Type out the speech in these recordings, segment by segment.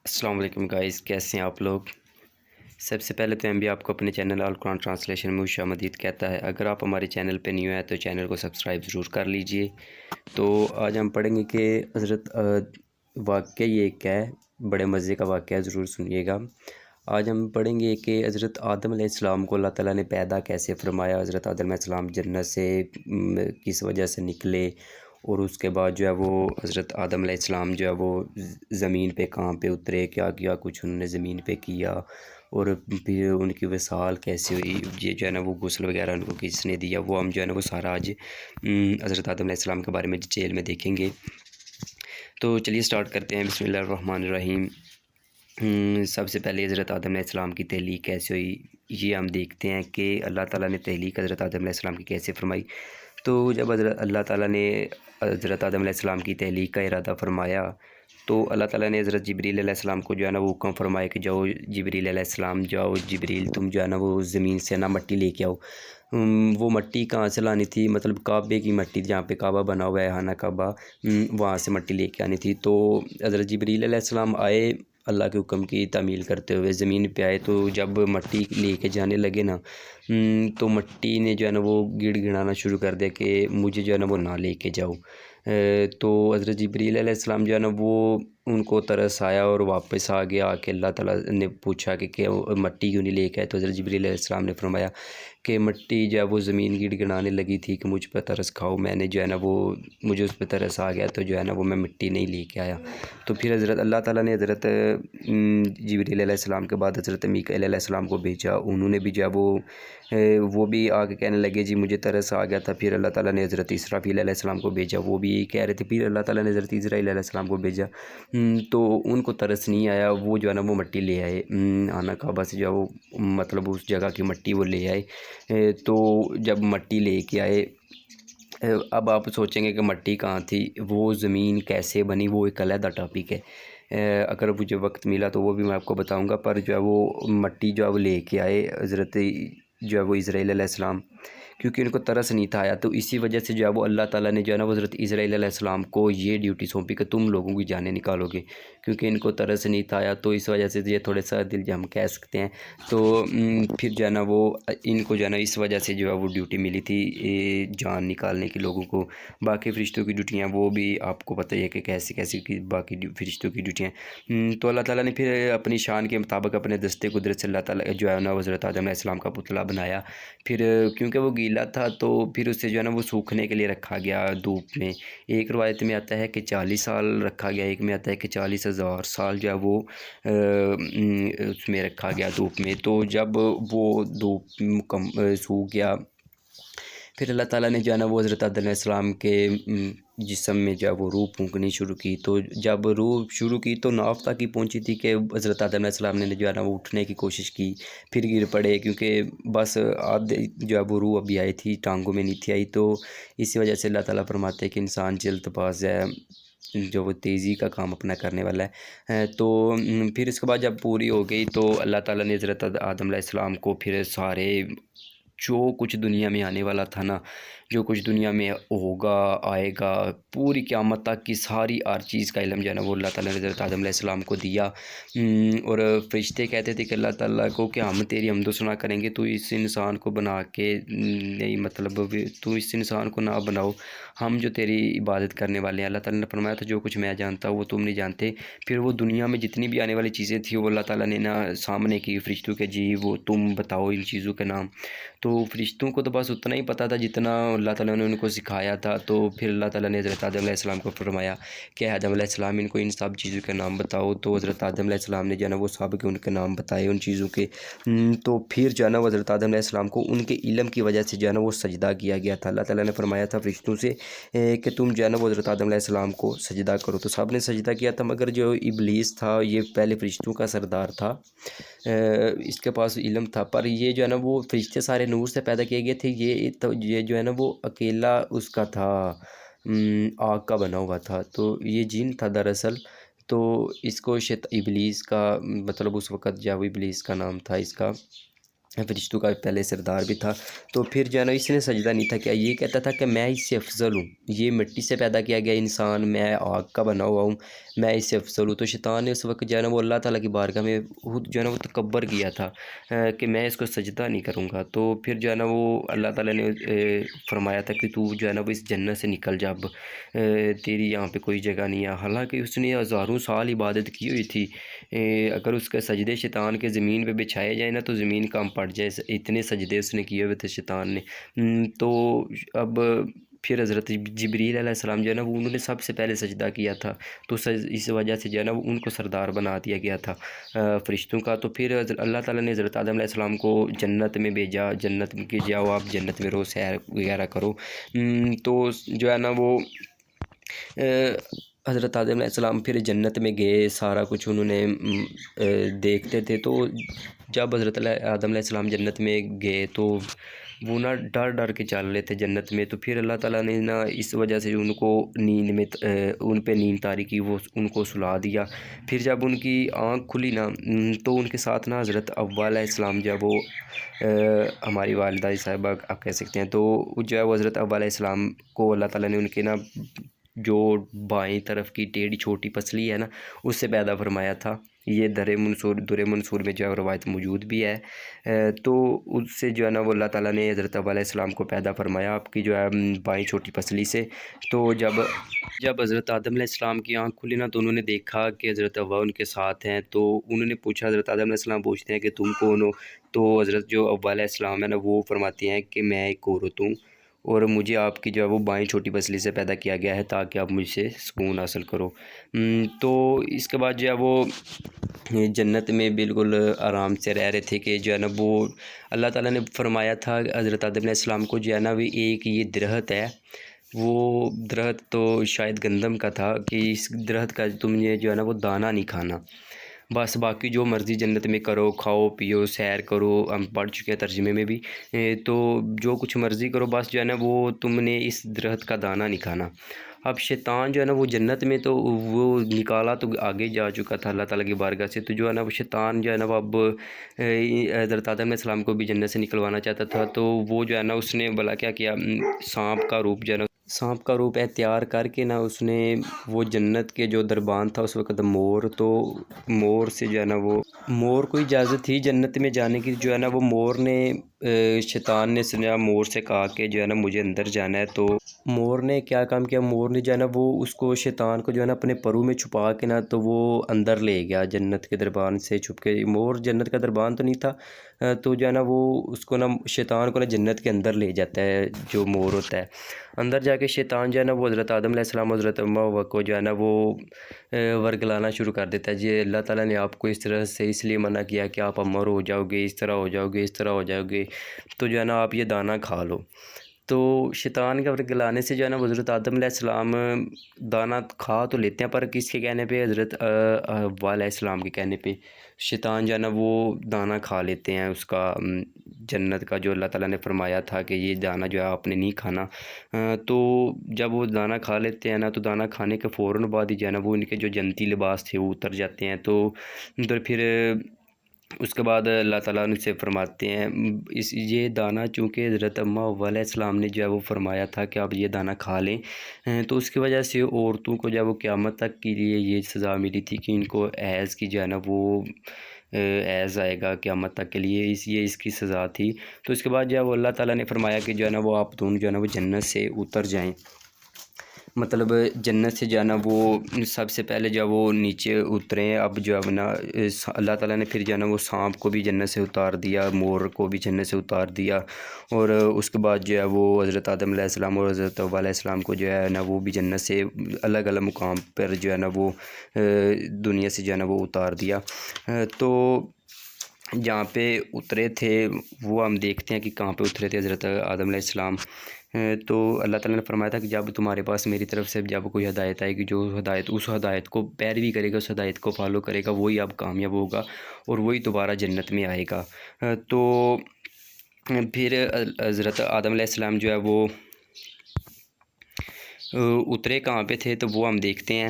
السلام علیکم گائز، کیسے ہیں آپ لوگ؟ سب سے پہلے تو میں بھی آپ کو اپنے چینل قرآن ٹرانسلیشن میں خوش آمدید کہتا ہے۔ اگر آپ ہمارے چینل پہ نیو ہیں تو چینل کو سبسکرائب ضرور کر لیجئے۔ تو آج ہم پڑھیں گے کہ حضرت واقعہ یہ ایک ہے، بڑے مزے کا واقعہ، ضرور سنیے گا۔ آج ہم پڑھیں گے کہ حضرت آدم علیہ السلام کو اللہ تعالیٰ نے پیدا کیسے فرمایا۔ حضرت آدم علیہ السلام جنت سے کس وجہ سے نکلے، اور اس کے بعد جو ہے وہ حضرت آدم علیہ السلام جو ہے وہ زمین پہ کہاں پہ اترے، کیا کیا کچھ انہوں نے زمین پہ کیا، اور پھر ان کی وصال کیسے ہوئی، یہ جو ہے نا وہ غسل وغیرہ ان کو کس نے دیا، وہ ہم جو ہے نا وہ سارا آج حضرت آدم علیہ السلام کے بارے میں ڈیٹیل میں دیکھیں گے۔ تو چلیے سٹارٹ کرتے ہیں۔ بسم اللہ الرحمن الرحیم۔ سب سے پہلے حضرت آدم علیہ السلام کی تحلیق کیسے ہوئی، یہ ہم دیکھتے ہیں کہ اللہ تعالیٰ نے تحلیق حضرت آدم علیہ السلام کی کیسے فرمائی۔ تو جب اللہ تعالیٰ نے حضرت آدم علیہ السلام کی تحلیق کا ارادہ فرمایا تو اللہ تعالیٰ نے حضرت جبریل علیہ السلام کو جو ہے نا وہ حکم فرمایا کہ جاؤ جبریل علیہ السلام، جاؤ جبریل تم جو ہے نا وہ زمین سے نا مٹی لے کے آؤ۔ وہ مٹی کہاں سے لانی تھی؟ مطلب کعبے کی مٹی، جہاں پہ کعبہ بنا ہوا ہے، خانہ کعبہ، وہاں سے مٹی لے کے آنی تھی۔ تو حضرت جبریل علیہ السلام آئے اللہ کے حکم کی تعمیل کرتے ہوئے، زمین پہ آئے۔ تو جب مٹی لے کے جانے لگے نا تو مٹی نے جو ہے نا وہ گڑ گڑانا شروع کر دیا کہ مجھے جو ہے نا وہ نہ لے کے جاؤ۔ تو حضرت جبریل علیہ السلام جو ہے نا وہ ان کو ترس آیا اور واپس آ گیا، آ کے اللہ تعالیٰ نے پوچھا کہ مٹی کیوں نہیں لے کے آئے؟ تو حضرت جبریل علیہ السلام نے فرمایا کہ مٹی جو ہے وہ زمین گڑ گڑانے لگی تھی کہ مجھ پہ ترس کھاؤ، میں نے جو ہے نا وہ مجھے اس پہ ترس آ گیا، تو جو ہے نا وہ میں مٹی نہیں لے کے آیا۔ تو پھر حضرت اللہ تعالیٰ نے حضرت جبریل علیہ السلام کے بعد حضرت میکائیل علیہ السلام کو بھیجا، انہوں نے بھی جو ہے وہ بھی آ کے کہنے لگے جی مجھے ترس آ گیا تھا۔ پھر اللہ تعالیٰ نے حضرت اسرافیل علیہ السلام کو بھیجا، وہ بھی کہہ رہے تھے۔ پھر اللہ تعالیٰ نے حضرت اسرائیل علیہ السلام کو بھیجا، تو ان کو ترس نہیں آیا، وہ جو ہے نا وہ مٹی لے آئے، خانہ کعبہ سے جو ہے وہ مطلب اس جگہ کی مٹی وہ لے آئے۔ تو جب مٹی لے کے آئے، اب آپ سوچیں گے کہ مٹی کہاں تھی، وہ زمین کیسے بنی، وہ ایک علیحدہ ٹاپک ہے، اگر مجھے وقت ملا تو وہ بھی میں آپ کو بتاؤں گا۔ پر جو ہے وہ مٹی جو ہے وہ لے کے آئے حضرت جو ہے وہ اسرائیل علیہ السلام، کیونکہ ان کو ترس نہیں تھا آیا، تو اسی وجہ سے جو ہے وہ اللہ تعالیٰ نے جو ہے نا وہ حضرت اسرائیل علیہ السلام کو یہ ڈیوٹی سونپی کہ تم لوگوں کی جانیں نکالو گے، کیونکہ ان کو ترس نہیں تھا آیا، تو اس وجہ سے یہ تھوڑے سا دل ہم کہہ سکتے ہیں۔ تو پھر جو ہے نا وہ ان کو جو ہے نا اس وجہ سے جو ہے وہ ڈیوٹی ملی تھی جان نکالنے کی لوگوں کو۔ باقی فرشتوں کی ڈیوٹیاں وہ بھی آپ کو پتہ ہی ہے کہ کیسے کیسے کی باقی فرشتوں کی ڈیوٹیاں۔ تو اللہ تعالیٰ نے پھر اپنی شان کے مطابق اپنے دستے قدرت سے اللہ تعالیٰ جو ہے نا حضرت آدم علیہ السلام کا پتلا بنایا۔ پھر کیونکہ وہ گیلا تھا تو پھر اسے جو ہے نا وہ سوکھنے کے لیے رکھا گیا دھوپ میں۔ ایک روایت میں آتا ہے کہ 40 سال رکھا گیا، ایک میں آتا ہے کہ 40,000 سال جو ہے وہ اس میں رکھا گیا دھوپ میں۔ تو جب وہ دھوپ سوکھ گیا، پھر اللہ تعالیٰ نے جو ہے نا وہ حضرت آدم علیہ السلام کے جسم میں جو ہے وہ روح پھونکنی شروع کی۔ تو جب روح شروع کی تو ناف تک ہی پہنچی تھی کہ حضرت آدم علیہ السلام نے جو ہے نا وہ اٹھنے کی کوشش کی، پھر گر پڑے، کیونکہ بس آدھے جو ہے وہ روح ابھی آئی تھی، ٹانگوں میں نہیں تھی آئی۔ تو اسی وجہ سے اللہ تعالیٰ فرماتے ہیں کہ انسان جلد باز ہے، جو وہ تیزی کا کام اپنا کرنے والا ہے۔ تو پھر اس کے بعد جب پوری ہو گئی تو اللہ تعالیٰ نے حضرت آدم علیہ السلام کو پھر سارے جو کچھ دنیا میں آنے والا تھا نا، جو کچھ دنیا میں ہوگا آئے گا، پوری قیامت تک کی ساری ہر چیز کا علم جو ہے نا وہ اللہ تعالیٰ نے حضرت آدم علیہ السلام کو دیا۔ اور فرشتے کہتے تھے کہ اللہ تعالیٰ کو کہ ہم تیری حمد و ثنا کریں گے، تو اس انسان کو بنا کے نہیں، مطلب تو اس انسان کو نہ بناؤ، ہم جو تیری عبادت کرنے والے ہیں۔ اللہ تعالیٰ نے فرمایا تھا جو کچھ میں جانتا ہوں وہ تم نہیں جانتے۔ پھر وہ دنیا میں جتنی بھی آنے والی چیزیں تھیں وہ اللہ تعالیٰ نے نا سامنے کی فرشتوں کے، جی وہ تم بتاؤ ان چیزوں کے نام۔ تو فرشتوں کو تو بس اتنا ہی پتہ تھا جتنا اللہ تعالیٰ نے ان کو سکھایا تھا۔ تو پھر اللہ تعالیٰ نے حضرت آدم علیہ السلام کو فرمایا کہ آدم علیہ السلام ان کو ان سب چیزوں کے نام بتاؤ۔ تو حضرت آدم علیہ السلام نے جو ہے نا وہ سب کے ان کے نام بتائے ان چیزوں کے۔ تو پھر جو ہے نا حضرت آدم علیہ السلام کو ان کے علم کی وجہ سے جو ہے نا وہ سجدہ کیا گیا تھا۔ اللہ تعالیٰ نے فرمایا تھا فرشتوں سے کہ تم جو ہے نا وہ حضرت آدم علیہ السلام کو سجدہ کرو، تو سب نے سجدہ کیا تھا، مگر جو ابلیس تھا یہ پہلے فرشتوں کا سردار تھا، اس کے پاس علم تھا، پر یہ جو ہے نا وہ فرشتے سارے نور سے پیدا کیے گئے تھے، یہ جو ہے نا وہ اکیلا اس کا تھا، آگ کا بنا ہوا تھا، تو یہ جن تھا دراصل۔ تو اس کو ابلیس کا مطلب اس وقت جو ہے وہ ابلیس کا نام تھا اس کا، فرشتوں کا پہلے سردار بھی تھا، تو پھر جو ہے نا اس نے سجدہ نہیں تھا کیا، یہ کہتا تھا کہ میں اس سے افضل ہوں، یہ مٹی سے پیدا کیا گیا انسان، میں آگ کا بنا ہوا ہوں، میں اس سے افضل ہوں۔ تو شیطان نے اس وقت جو ہے نا وہ اللہ تعالیٰ کی بارگاہ میں خود جو ہے نا وہ تکبر کیا تھا کہ میں اس کو سجدہ نہیں کروں گا۔ تو پھر جو ہے نا وہ اللہ تعالیٰ نے فرمایا تھا کہ تو جو ہے نا وہ اس جنت سے نکل جا، اب تیری یہاں پہ کوئی جگہ نہیں ہے۔ حالانکہ اس نے ہزاروں سال عبادت کی ہوئی تھی، اگر اس کے سجدے شیطان کے زمین پہ بچھائے جائیں نا تو زمین کام پڑ جائے، اتنے سجدے اس نے کیے ہوئے تھے شیطان نے۔ تو اب پھر حضرت جبریل علیہ السلام جو ہے نا وہ انہوں نے سب سے پہلے سجدہ کیا تھا، تو اس وجہ سے جو ہے نا وہ ان کو سردار بنا دیا گیا تھا فرشتوں کا۔ تو پھر اللہ تعالیٰ نے حضرت آدم علیہ السلام کو جنت میں بھیجا، جنت میں کہ جاؤ آپ جنت میں رہو، سیر وغیرہ کرو۔ تو جو ہے نا وہ حضرت آدم علیہ السلام پھر جنت میں گئے، سارا کچھ انہوں نے دیکھتے تھے۔ تو جب حضرت آدم علیہ السلام جنت میں گئے تو وہ نا ڈر ڈر کے چل رہے تھے جنت میں، تو پھر اللہ تعالیٰ نے نا اس وجہ سے ان کو نیند میں ان پہ نیند طاری کی، وہ ان کو سلا دیا۔ پھر جب ان کی آنکھ کھلی نا تو ان کے ساتھ نا حضرت حوا علیہ السلام جب وہ ہماری والدہ صاحبہ آپ کہہ سکتے ہیں، تو جو ہے وہ حضرت حوا علیہ السلام کو اللہ تعالیٰ نے ان کے نا جو بائیں طرف کی ٹیڑھی چھوٹی پسلی ہے نا اس سے پیدا فرمایا تھا۔ یہ در منصور میں جو ہے روایت موجود بھی ہے۔ تو اس سے جو ہے نا وہ اللہ تعالیٰ نے حضرت حوا علیہ السلام کو پیدا فرمایا آپ کی جو ہے بائیں چھوٹی پسلی سے۔ تو جب حضرت آدم علیہ السلام کی آنکھ کھلی نا تو انہوں نے دیکھا کہ حضرت حوا ان کے ساتھ ہیں، تو انہوں نے پوچھا، حضرت آدم علیہ السلام پوچھتے ہیں کہ تم کون ہو؟ تو حضرت جو حوا علیہ السلام ہے نا وہ فرماتے ہیں کہ میں ایک عورت ہوں اور مجھے آپ کی جو ہے وہ بائیں چھوٹی پسلی سے پیدا کیا گیا ہے تاکہ آپ مجھ سے سکون حاصل کرو۔ تو اس کے بعد جو ہے وہ جنت میں بالکل آرام سے رہ رہے تھے کہ جو ہے نا وہ اللہ تعالیٰ نے فرمایا تھا حضرت آدم علیہ السلام کو جو ہے نا وہ ایک یہ درخت ہے، وہ درخت تو شاید گندم کا تھا کہ اس درخت کا تم نے جو ہے نا وہ دانہ نہیں کھانا، بس باقی جو مرضی جنت میں کرو، کھاؤ پیو سیر کرو، ہم پڑھ چکے ہیں ترجمے میں بھی، تو جو کچھ مرضی کرو بس جو ہے نا وہ تم نے اس درخت کا دانہ نہیں کھانا۔ اب شیطان جو ہے نا وہ جنت میں تو وہ نکالا تو آگے جا چکا تھا اللہ تعالیٰ کی بارگاہ سے، تو جو ہے نا وہ شیطان جو ہے نا وہ اب حضرت آدم علیہ السلام کو بھی جنت سے نکلوانا چاہتا تھا، تو وہ جو ہے نا اس نے بلا کیا سانپ کا روپ جو ہے نا سانپ کا روپ اختیار کر کے نا اس نے وہ جنت کے جو دربان تھا اس وقت مور، تو مور سے جو ہے نا وہ مور کو اجازت تھی جنت میں جانے کی، جو ہے نا وہ مور نے شیطان نے سنا مور سے کہا کہ جو ہے نا مجھے اندر جانا ہے، تو مور نے کیا کام کیا، مور نے جو ہے نا وہ اس کو شیطان کو جو ہے نا اپنے پرو میں چھپا کے نا تو وہ اندر لے گیا جنت کے دربان سے چھپ کے۔ مور جنت کا دربان تو نہیں تھا، تو جو ہے نا وہ اس کو نا شیطان کو نا جنت کے اندر لے جاتا ہے جو مور ہوتا ہے۔ اندر جا کے شیطان جو ہے نا وہ حضرت آدم علیہ السلام حضرت حوا کو جو ہے نا وہ ورگلانا شروع کر دیتا ہے، جی اللہ تعالیٰ نے آپ کو اس طرح سے اس لیے منع کیا کہ آپ امر ہو جاؤ گے، اس طرح ہو جاؤ گے، اس طرح ہو جاؤ گے، تو جو ہے نا آپ یہ دانہ کھا لو۔ تو شیطان کے ورگلانے سے جو ہے نا حضرت آدم علیہ السلام دانہ کھا تو لیتے ہیں، پر کس کے کہنے پہ، حضرت حوا علیہ السلام کے کہنے پہ شیطان جو ہے نا وہ دانہ کھا لیتے ہیں اس کا، جنت کا جو اللہ تعالیٰ نے فرمایا تھا کہ یہ دانہ جو ہے آپ نے نہیں کھانا۔ تو جب وہ دانہ کھا لیتے ہیں نا تو دانہ کھانے کے فوراً بعد ہی جو ہے نا وہ ان کے جو جنتی لباس تھے وہ اتر جاتے ہیں، تو ادھر پھر اس کے بعد اللہ تعالیٰ ان سے فرماتے ہیں یہ دانہ چونکہ حضرت حوا علیہ السلام نے جو ہے وہ فرمایا تھا کہ آپ یہ دانہ کھا لیں، تو اس کی وجہ سے عورتوں کو جو ہے وہ قیامت تک کے لیے یہ سزا ملی تھی کہ ان کو حیض کی جو ہے نا وہ حیض آئے گا قیامت تک کے لیے، یہ اس کی سزا تھی۔ تو اس کے بعد جو ہے وہ اللہ تعالیٰ نے فرمایا کہ جو ہے نا وہ آپ دونوں جو ہے نا وہ جنت سے اتر جائیں، مطلب جنت سے جو ہے نا وہ سب سے پہلے جو ہے وہ نیچے اتریں۔ اب جو ہے نا اللہ تعالیٰ نے پھر جو ہے نا وہ سانپ کو بھی جنت سے اتار دیا، مور کو بھی جنت سے اتار دیا، اور اس کے بعد جو ہے وہ حضرت آدم علیہ السلام اور حضرت حوا علیہ السلام کو جو ہے نا وہ بھی جنت سے الگ الگ مقام پر جو ہے نا وہ دنیا سے جو ہے نا وہ اتار دیا۔ تو جہاں پہ اترے تھے وہ ہم دیکھتے ہیں کہ کہاں پہ اترے تھے حضرت آدم علیہ السلام۔ تو اللہ تعالیٰ نے فرمایا تھا کہ جب تمہارے پاس میری طرف سے جب کوئی ہدایت آئے گی، جو ہدایت اس ہدایت کو پیروی کرے گا، اس ہدایت کو فالو کرے گا، وہی اب کامیاب ہوگا اور وہی دوبارہ جنت میں آئے گا۔ تو پھر حضرت آدم علیہ السلام جو ہے وہ اترے کہاں پہ تھے تو وہ ہم دیکھتے ہیں۔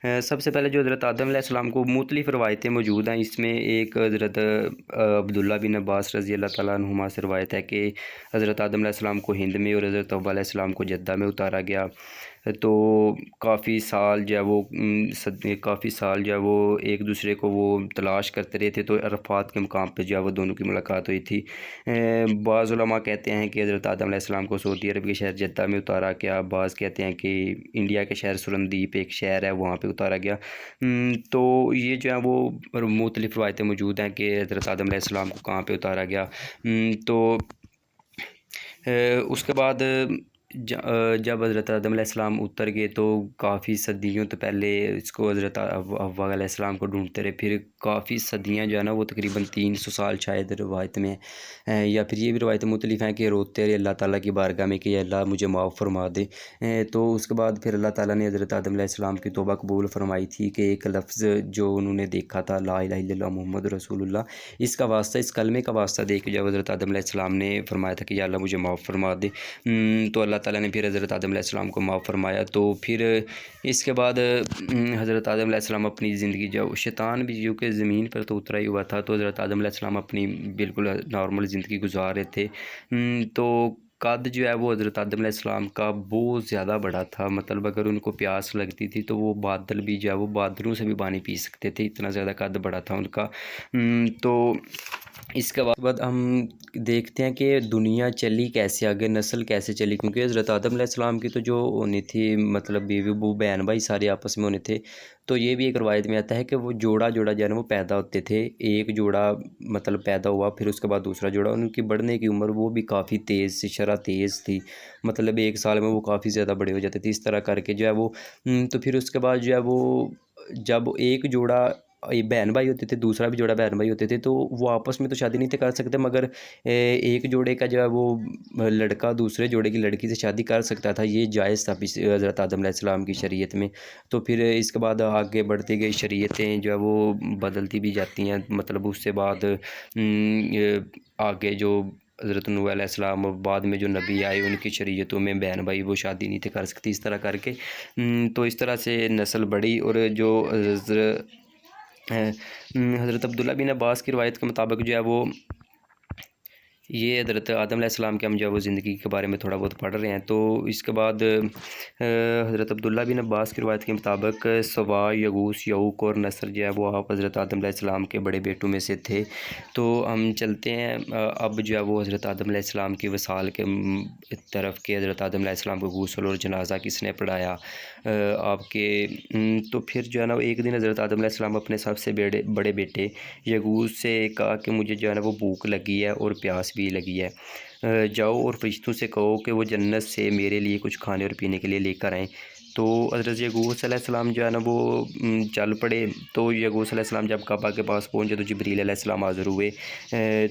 سب سے پہلے جو حضرت آدم علیہ السلام کو مختلف روایتیں موجود ہیں، اس میں ایک حضرت عبداللہ بن عباس رضی اللہ تعالیٰ عنہما سے روایت ہے کہ حضرت آدم علیہ السلام کو ہند میں اور حضرت حوا علیہ السلام کو جدہ میں اتارا گیا، تو کافی سال جو ہے وہ ایک دوسرے کو وہ تلاش کرتے رہے تھے، تو عرفات کے مقام پہ جو ہے وہ دونوں کی ملاقات ہوئی تھی۔ بعض علماء کہتے ہیں کہ حضرت آدم علیہ السلام کو سعودی عرب کے شہر جدہ میں اتارا گیا، بعض کہتے ہیں کہ انڈیا کے شہر سرندیپ ایک شہر ہے وہاں پہ اتارا گیا۔ تو یہ جو ہے وہ مختلف روایتیں موجود ہیں کہ حضرت آدم علیہ السلام کو کہاں پہ اتارا گیا۔ تو اس کے بعد جب حضرت آدم علیہ السلام اتر گئے تو کافی صدیوں تو پہلے اس کو حضرت حوا علیہ السلام کو ڈھونڈتے رہے، پھر کافی صدیاں جو ہے نا وہ تقریباً 300 سال شاید روایت میں یا پھر یہ بھی روایتیں مختلف ہیں کہ روتے رہے اللہ تعالیٰ کی بارگاہ میں کہ اللہ مجھے معاف فرما دے۔ تو اس کے بعد پھر اللہ تعالیٰ نے حضرت آدم علیہ السلام کی توبہ قبول فرمائی تھی کہ ایک لفظ جو انہوں نے دیکھا تھا لا الہ الا اللہ محمد رسول اللہ، اس کا واسطہ، اس کلمے کا واسطہ دے کے جب حضرت آدم علیہ السلام نے فرمایا تھا کہ یا اللہ مجھے معاف فرما دے، تو اللہ تعالیٰ نے پھر حضرت آدم علیہ السلام کو معاف فرمایا۔ تو پھر اس کے بعد حضرت آدم علیہ السلام اپنی زندگی، جو شیطان بھی جو کہ زمین پر تو اترا ہی ہوا تھا، تو حضرت آدم علیہ السلام اپنی بالکل نارمل زندگی گزار رہے تھے۔ تو قد جو ہے وہ حضرت آدم علیہ السلام کا بہت زیادہ بڑا تھا، مطلب اگر ان کو پیاس لگتی تھی تو وہ بادل بھی جو ہے وہ بادلوں سے بھی پانی پی سکتے تھے، اتنا زیادہ قد بڑا تھا ان کا۔ تو اس کے بعد ہم دیکھتے ہیں کہ دنیا چلی کیسے آگے، نسل کیسے چلی، کیونکہ حضرت آدم علیہ السلام کی تو جو ہونی تھی مطلب بیوی بہو بہن بھائی سارے آپس میں ہونے تھے، تو یہ بھی ایک روایت میں آتا ہے کہ وہ جوڑا جو ہے نا وہ پیدا ہوتے تھے، ایک جوڑا مطلب پیدا ہوا، پھر اس کے بعد دوسرا جوڑا، ان کی بڑھنے کی عمر وہ بھی کافی تیز شرح تیز تھی، مطلب ایک سال میں وہ کافی زیادہ بڑے ہو جاتے تھے، اس طرح کر کے جو ہے وہ تو پھر اس کے بعد جو ہے وہ جب ایک جوڑا بہن بھائی ہوتے تھے، دوسرا بھی جوڑا بہن بھائی ہوتے تھے، تو وہ آپس میں تو شادی نہیں تھے کر سکتے، مگر ایک جوڑے کا جو ہے وہ لڑکا دوسرے جوڑے کی لڑکی سے شادی کر سکتا تھا، یہ جائز تھا حضرت آدم علیہ السلام کی شریعت میں۔ تو پھر اس کے بعد آگے بڑھتی گئی شریعتیں جو ہے وہ بدلتی بھی جاتی ہیں، مطلب اس سے بعد آگے جو حضرت نوح علیہ السلام بعد میں جو نبی آئے ان کی شریعتوں میں بہن بھائی وہ شادی نہیں تھے کر سکتی، اس طرح کر کے تو اس طرح سے نسل بڑھی، اور جو حضرت عبداللہ بن عباس کی روایت کے مطابق جو ہے وہ یہ حضرت آدم علیہ السلام کے ہم جو ہے وہ زندگی کے بارے میں تھوڑا بہت پڑھ رہے ہیں، تو اس کے بعد حضرت عبداللہ بن عباس کی روایت کے مطابق سوا، یغوث، یعوق اور نصر جو ہے وہ آپ حضرت آدم علیہ السلام کے بڑے بیٹوں میں سے تھے۔ تو ہم چلتے ہیں اب جو ہے وہ حضرت آدم علیہ السلام کی وصال کے طرف کہ حضرت آدم علیہ السلام کو غسل اور جنازہ کس نے پڑھایا آپ کے۔ تو پھر جو ہے نا ایک دن حضرت آدم علیہ السلام اپنے سب سے بڑے بیٹے یغوث سے کہا کہ مجھے جو ہے نا وہ بھوک لگی ہے اور پیاس بھی لگی ہے، جاؤ اور فرشتوں سے کہو کہ وہ جنت سے میرے لیے کچھ کھانے اور پینے کے لیے لے کر آئیں۔ تو حضرت یغوث علیہ السلام جو ہے نا وہ چل پڑے، تو یغوث علیہ السلام جب کعبہ کے پاس پہنچے تو جبریل علیہ السلام حاضر ہوئے،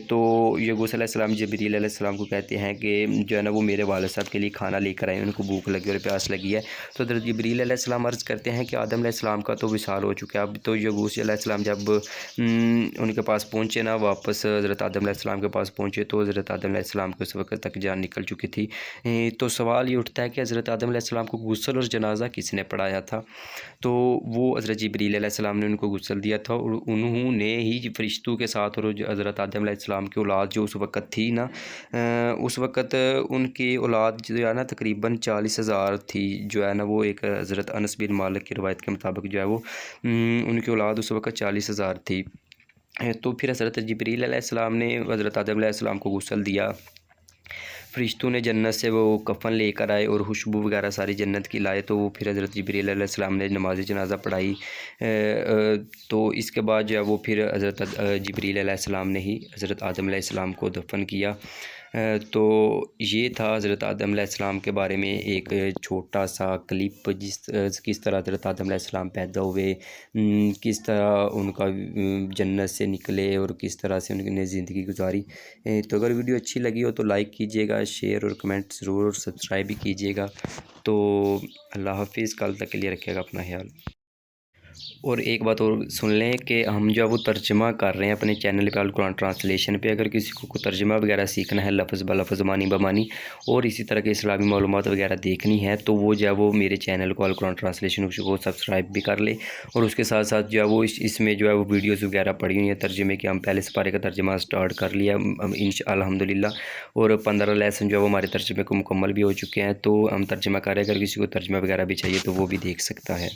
تو یغوث علیہ السلام جبریل علیہ السلام کو کہتے ہیں کہ جو ہے نا وہ میرے والد صاحب کے لیے کھانا لے کر آئیں، ان کو بھوک لگی اور پیاس لگی ہے۔ تو حضرت جبریل علیہ السلام عرض کرتے ہیں کہ آدم علیہ السلام کا تو وصال ہو چکا ہے، اب تو یغوث علیہ السلام جب ان کے پاس پہنچے نا، واپس حضرت آدم علیہ السلام کے پاس پہنچے، تو حضرت آدم علیہ السلام کو اس وقت تک جان نکل چکی تھی۔ تو سوال یہ اٹھتا ہے کہ حضرت آدم علیہ السلام کو غسل اور جنازہ کس نے پڑھایا تھا؟ تو وہ حضرت جبریل علیہ السلام نے ان کو غسل دیا تھا، اور انہوں نے ہی فرشتوں کے ساتھ، اور حضرت آدم علیہ السلام کی اولاد جو اس وقت تھی نا، اس وقت ان کی اولاد جو ہے نا تقریباً 40,000 تھی، جو ہے نا وہ ایک حضرت انس بن مالک کی روایت کے مطابق جو ہے وہ ان کی اولاد اس وقت 40,000 تھی۔ تو پھر حضرت جبریل علیہ السلام نے حضرت آدم علیہ السلام کو غسل دیا، فرشتوں نے جنت سے وہ کفن لے کر آئے اور خوشبو وغیرہ ساری جنت کی لائے، تو وہ پھر حضرت جبریل علیہ السلام نے نماز جنازہ پڑھائی۔ تو اس کے بعد جو ہے وہ پھر حضرت جبریل علیہ السلام نے ہی حضرت آدم علیہ السلام کو دفن کیا۔ تو یہ تھا حضرت آدم علیہ السلام کے بارے میں ایک چھوٹا سا کلپ، کس طرح حضرت آدم علیہ السلام پیدا ہوئے، کس طرح ان کا جنت سے نکلے اور کس طرح سے ان نے زندگی گزاری۔ تو اگر ویڈیو اچھی لگی ہو تو لائک کیجیے گا، شیئر اور کمنٹ ضرور، اور سبسکرائب بھی کیجیے گا۔ تو اللہ حافظ، کل تک کے لیے رکھیے گا اپنا خیال۔ اور ایک بات اور سن لیں کہ ہم جو ہے وہ ترجمہ کر رہے ہیں اپنے چینل پہ القرآن ٹرانسلیشن پہ. اگر کسی کو ترجمہ وغیرہ سیکھنا ہے لفظ بلفظ معنی بمعنی اور اسی طرح کے اسلامی معلومات وغیرہ دیکھنی ہے تو وہ جو ہے وہ میرے چینل کو القرآن ٹرانسلیشن کو سبسکرائب بھی کر لے. اور اس کے ساتھ ساتھ جو ہے وہ اس میں جو ہے وہ ویڈیوز وغیرہ پڑھی ہوئی ہیں ترجمے کی. ہم پہلے سپارے کا ترجمہ سٹارٹ کر لیا الحمدللہ, اور 15 لیسن جو ہے وہ ہمارے ترجمے کو مکمل بھی ہو چکے ہیں. تو ہم ترجمہ کر رہے ہیں, اگر کسی کو ترجمہ وغیرہ بھی چاہیے تو وہ بھی دیکھ سکتا ہے.